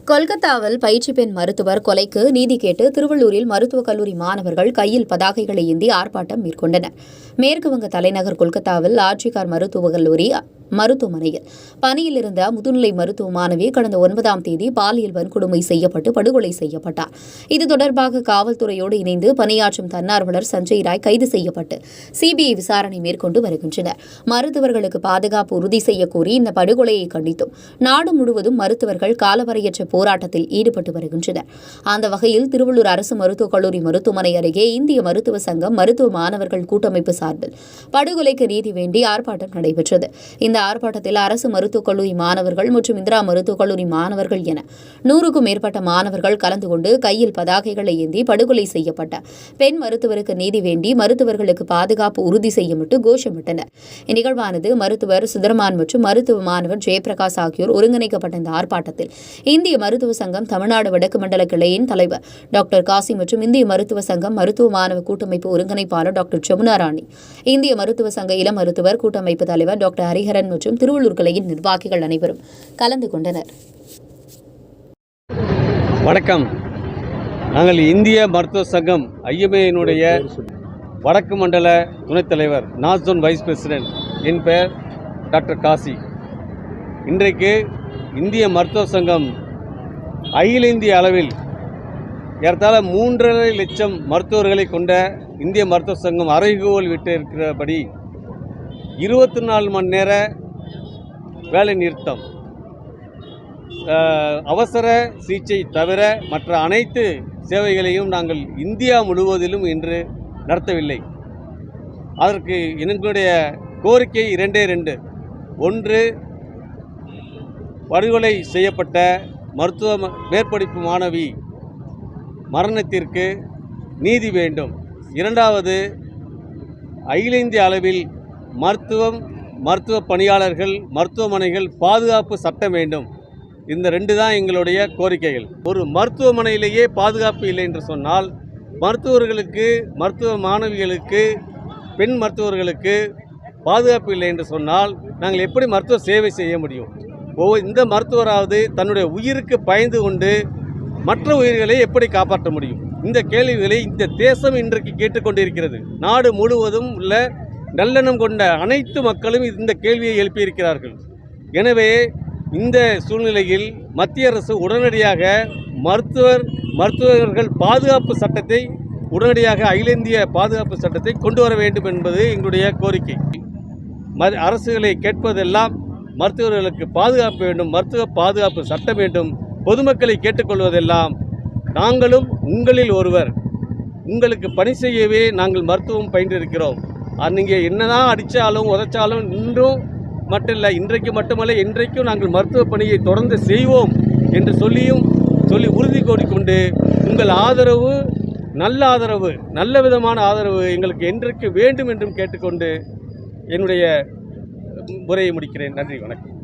கொல்கத்தாவில் பயிற்சி பெண் மருத்துவர் கொலைக்கு நீதி கேட்டு திருவள்ளூரில் மருத்துவக் கல்லூரி மாணவர்கள் கையில் பதாகைகளை ஏந்தி ஆர்ப்பாட்டம் மேற்கொண்டனர். மேற்குவங்க தலைநகர் கொல்கத்தாவில் ஆர்ஜிகர் மருத்துவக் கல்லூரி மருத்துவமனையில் பணியில் இருந்த முதுநிலை மருத்துவ மாணவி கடந்த 9ஆம் தேதி பாலியல் வன்கொடுமை செய்யப்பட்டு படுகொலை செய்யப்பட்டார். இது தொடர்பாக காவல்துறையோடு இணைந்து பணியாற்றும் தன்னார்வலர் சஞ்சய் ராய் கைது செய்யப்பட்டு சிபிஐ விசாரணை மேற்கொண்டு வருகின்றனர். மருத்துவர்களுக்கு பாதுகாப்பு உறுதி செய்யக்கோரி இந்த படுகொலையை கண்டித்தும் நாடு முழுவதும் மருத்துவர்கள் காலவரையற்ற போராட்டத்தில் ஈடுபட்டு வருகின்றனர். அந்த வகையில் திருவள்ளூர் அரசு மருத்துவக் கல்லூரி மருத்துவமனை அருகே இந்திய மருத்துவ சங்கம் மருத்துவ மாணவர்கள் கூட்டமைப்பு சார்பில் படுகொலைக்கு நீதி வேண்டி ஆர்ப்பாட்டம் நடைபெற்றது. இந்த ஆர்ப்பாட்டத்தில் அரசு மருத்துவக் கல்லூரி மாணவர்கள் மற்றும் இந்திரா மருத்துவக் கல்லூரி மாணவர்கள் என 100க்கும் மேற்பட்ட மாணவர்கள் கலந்து கொண்டு கையில் பதாகைகளை ஏந்தி படுகொலை செய்யப்பட்ட பெண் மருத்துவருக்கு நீதி வேண்டி மருத்துவர்களுக்கு பாதுகாப்பு உறுதி செய்யுமிட்டு கோஷமிட்டனர். இந்நிகழ்வானது மருத்துவர் சுதர்மான் மற்றும் மருத்துவ மாணவர் ஜெயபிரகாஷ் ஆகியோர் ஒருங்கிணைக்கப்பட்ட இந்த ஆர்ப்பாட்டத்தில் இந்திய மருத்துவ சங்கம் தமிழ்நாடு வடக்கு மண்டல கிளையின் தலைவர் டாக்டர் காசி மற்றும் இந்திய மருத்துவ சங்கம் மருத்துவ மாணவ கூட்டமைப்பு ஒருங்கிணைப்பாளர் டாக்டர் ஜமுனா ராணி, இந்திய மருத்துவ சங்க இளம் மருத்துவர் கூட்டமைப்பு தலைவர் டாக்டர் ஹரிஹரன் மற்றும் திருவள்ளூர் கிளையின் நிர்வாகிகள் அனைவரும் கலந்து கொண்டனர். வணக்கம். நாங்கள் இந்திய மருத்துவ சங்கம் ஐஎம்ஏனுடைய வடக்கு மண்டல துணைத் தலைவர், நார்த் ஜோன் வைஸ் பிரசிடென்ட். என் பெயர் டாக்டர் காசி. இன்றைக்கு இந்திய மருத்துவ சங்கம் அகில இந்திய அளவில் ஏறத்தாழ 3.5 லட்சம் மருத்துவர்களை கொண்ட இந்திய மருத்துவ சங்கம் அறைகோல் விட்டு இருக்கிறபடி 24 மணி நேர வேலை நிறுத்தம், அவசர சிகிச்சை தவிர மற்ற அனைத்து சேவைகளையும் நாங்கள் இந்தியா முழுவதிலும் இன்று நடத்தவில்லை. அதற்கு எங்களுடைய கோரிக்கை 2. ஒன்று, படுகொலை செய்யப்பட்ட மருத்துவ மேற்படிப்பு மாணவி மரணத்திற்கு நீதி வேண்டும். 2வது, அகில இந்திய அளவில் மருத்துவ பணியாளர்கள், மருத்துவமனைகள் பாதுகாப்பு சட்டம் வேண்டும். இந்த 2 தான் எங்களுடைய கோரிக்கைகள். ஒரு மருத்துவமனையிலேயே பாதுகாப்பு இல்லை என்று சொன்னால், மருத்துவர்களுக்கு, மருத்துவ மாணவிகளுக்கு, பெண் மருத்துவர்களுக்கு பாதுகாப்பு இல்லை என்று சொன்னால் நாங்கள் எப்படி மருத்துவ சேவை செய்ய முடியும்? இந்த மருத்துவராவது தன்னுடைய உயிருக்கு பயந்து கொண்டு மற்ற உயிர்களை எப்படி காப்பாற்ற முடியும்? இந்த கேள்விகளை இந்த தேசம் இன்றைக்கு கேட்டுக்கொண்டிருக்கிறது. நாடு முழுவதும் உள்ள நல்லெண்ணம் கொண்ட அனைத்து மக்களும் இந்த கேள்வியை எழுப்பியிருக்கிறார்கள். எனவே இந்த சூழ்நிலையில் மத்திய அரசு உடனடியாக மருத்துவர்கள் பாதுகாப்பு சட்டத்தை உடனடியாக அகில இந்திய பாதுகாப்பு சட்டத்தை கொண்டு வர வேண்டும் என்பது எங்களுடைய கோரிக்கை. அரசுகளை கேட்பதெல்லாம் மருத்துவர்களுக்கு பாதுகாப்பு வேண்டும், மருத்துவ பாதுகாப்பு சட்டம் வேண்டும். பொதுமக்களை கேட்டுக்கொள்வதெல்லாம் நாங்களும் உங்களில் ஒருவர், உங்களுக்கு பணி செய்யவே நாங்கள் மருத்துவம் பயின்றிருக்கிறோம். நீங்கள் என்னதான் அடித்தாலும் உதைச்சாலும் இன்றும் மட்டும் இல்லை, இன்றைக்கு மட்டுமல்ல, இன்றைக்கும் நாங்கள் மருத்துவ பணியை தொடர்ந்து செய்வோம் என்று சொல்லி உறுதி கூறிக்கொண்டு உங்கள் ஆதரவு, நல்ல விதமான ஆதரவு எங்களுக்கு என்றைக்கு வேண்டும் என்றும் கேட்டுக்கொண்டு என்னுடைய உரையை முடிக்கிறேன். நன்றி, வணக்கம்.